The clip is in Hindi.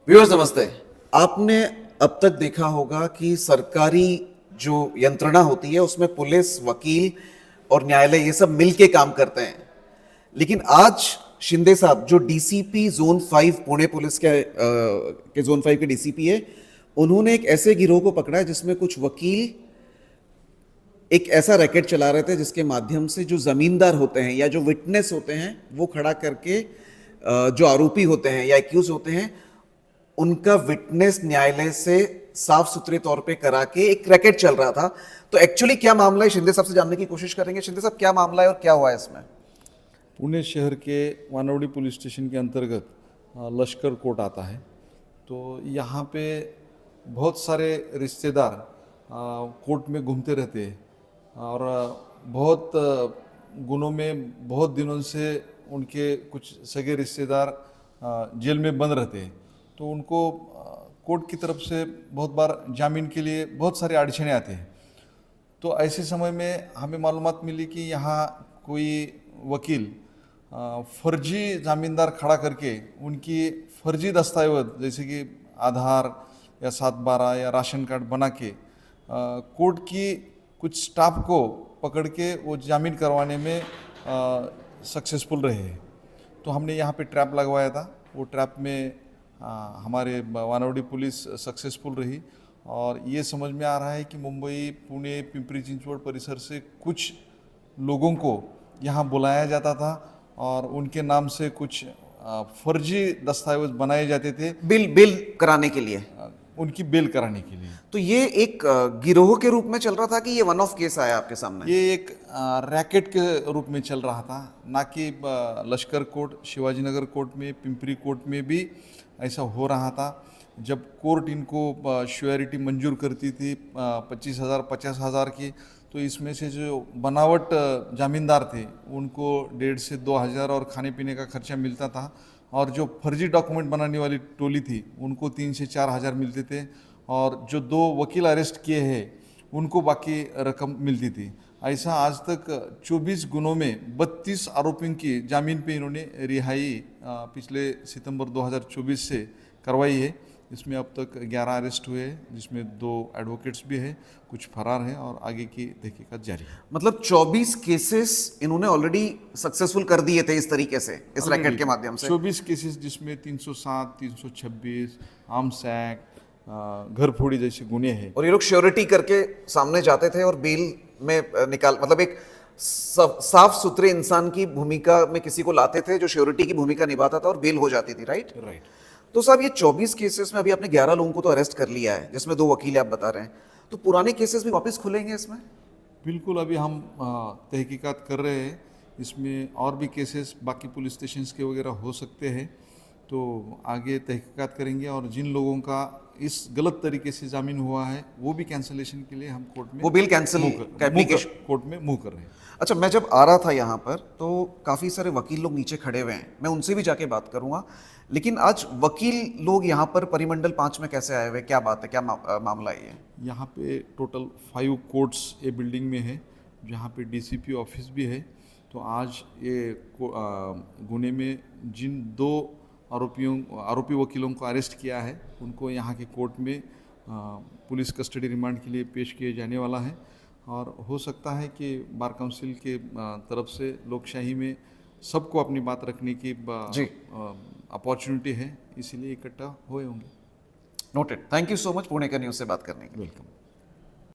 व्यूअर्स नमस्ते। आपने अब तक देखा होगा कि सरकारी जो यंत्रणा होती है उसमें पुलिस, वकील और न्यायालय ये सब मिलके काम करते हैं। लेकिन आज शिंदे साहब जो डीसीपी जोन 5 पुणे पुलिस के जोन 5 के डीसीपी है, उन्होंने एक ऐसे गिरोह को पकड़ा है जिसमें कुछ वकील एक ऐसा रैकेट चला रहे थे जिसके माध्यम से जो जमींदार होते हैं या जो विटनेस होते हैं वो खड़ा करके जो आरोपी होते हैं या एक्यूज होते हैं उनका विटनेस न्यायालय से साफ सुथरे तौर पे करा के एक रैकेट चल रहा था। तो एक्चुअली क्या मामला है, शिंदे साहब से जानने की कोशिश करेंगे। शिंदे साहब, क्या मामला है और क्या हुआ है इसमें? पुणे शहर के वानवडी पुलिस स्टेशन के अंतर्गत लश्कर कोर्ट आता है। तो यहाँ पे बहुत सारे रिश्तेदार कोर्ट में घूमते रहते हैं और बहुत गुनों में बहुत दिनों से उनके कुछ सगे रिश्तेदार जेल में बंद रहते हैं। तो उनको कोर्ट की तरफ से बहुत बार जामीन के लिए बहुत सारे अड़चने आते हैं। तो ऐसे समय में हमें मालूमात मिली कि यहाँ कोई वकील फर्जी जामीनदार खड़ा करके उनकी फर्जी दस्तावेज जैसे कि आधार या 7/12 या राशन कार्ड बना के कोर्ट की कुछ स्टाफ को पकड़ के वो जामीन करवाने में सक्सेसफुल रहे हैं। तो हमने यहाँ पे ट्रैप लगवाया था। वो ट्रैप में हमारे वानवडी पुलिस सक्सेसफुल रही और ये समझ में आ रहा है कि मुंबई, पुणे, पिंपरी चिंचवड़ परिसर से कुछ लोगों को यहाँ बुलाया जाता था और उनके नाम से कुछ फर्जी दस्तावेज बनाए जाते थे बिल बिल कराने के लिए। उनकी बेल कराने के लिए। तो ये एक गिरोह के रूप में चल रहा था कि ये वन ऑफ केस आया आपके सामने? ये एक रैकेट के रूप में चल रहा था, ना कि लश्कर कोर्ट, शिवाजी नगर कोर्ट में, पिंपरी कोर्ट में भी ऐसा हो रहा था। जब कोर्ट इनको श्योरिटी मंजूर करती थी 25,000 50,000 की, तो इसमें से जो बनावट जामीनदार थे उनको 1,500 से 2,000 और खाने पीने का खर्चा मिलता था और जो फर्जी डॉक्यूमेंट बनाने वाली टोली थी उनको 3 से 4,000 मिलते थे और जो 2 वकील अरेस्ट किए हैं उनको बाकी रकम मिलती थी। ऐसा आज तक 24 गुनों में 32 आरोपियों की जामीन पे इन्होंने रिहाई पिछले सितंबर 2024 से करवाई है। इसमें अब तक 11 अरेस्ट हुए हैं जिसमें 2 एडवोकेट्स भी हैं, कुछ फरार हैं और आगे की तहकीकात जारी है। मतलब 24 केसेस इन्होंने ऑलरेडी सक्सेसफुल कर दिए थे इस तरीके से, इस रैकेट के माध्यम से। 24 केसेस जिसमें 307, 326 आर्म्स एक्ट, घर फोड़ी जैसे गुने हैं। और ये लोग श्योरिटी करके सामने जाते थे और बेल में निकाल, मतलब एक साफ सुथरे इंसान की भूमिका में किसी को लाते थे जो श्योरिटी की भूमिका निभाता था और बेल हो जाती थी, राइट? राइट। तो साहब, ये 24 केसेस में अभी आपने 11 लोगों को तो अरेस्ट कर लिया है जिसमें 2 वकील आप बता रहे हैं, तो पुराने केसेस भी वापस खुलेंगे इसमें? बिल्कुल, अभी हम तहकीकात कर रहे हैं। इसमें और भी केसेस बाकी पुलिस स्टेशंस के वगैरह हो सकते हैं, तो आगे तहकीकात करेंगे और जिन लोगों का इस गलत तरीके से जामीन हुआ है वो भी कैंसलेशन के लिए हम कोर्ट में वो बेल कैंसिल का एप्लीकेशन कोर्ट में मूव कर रहे हैं। अच्छा, मैं जब आ रहा था यहाँ पर तो काफ़ी सारे वकील लोग नीचे खड़े हुए हैं, मैं उनसे भी जाके बात करूँगा। लेकिन आज वकील लोग यहाँ पर परिमंडल 5 में कैसे आए हुए, क्या बात है, क्या मामला है ये? यहाँ पे टोटल 5 कोर्ट्स ए बिल्डिंग में है जहाँ पे डीसीपी ऑफिस भी है। तो आज ये गुने में जिन 2 आरोपी वकीलों को अरेस्ट किया है उनको यहाँ के कोर्ट में पुलिस कस्टडी रिमांड के लिए पेश किए जाने वाला है और हो सकता है कि बार काउंसिल के तरफ से लोकशाही में सबको अपनी बात रखने की अपॉर्चुनिटी है, इसीलिए इकट्ठा हुए होंगे। Noted. Thank you so much Pune का न्यूज़ से बात करने के लिए। वेलकम।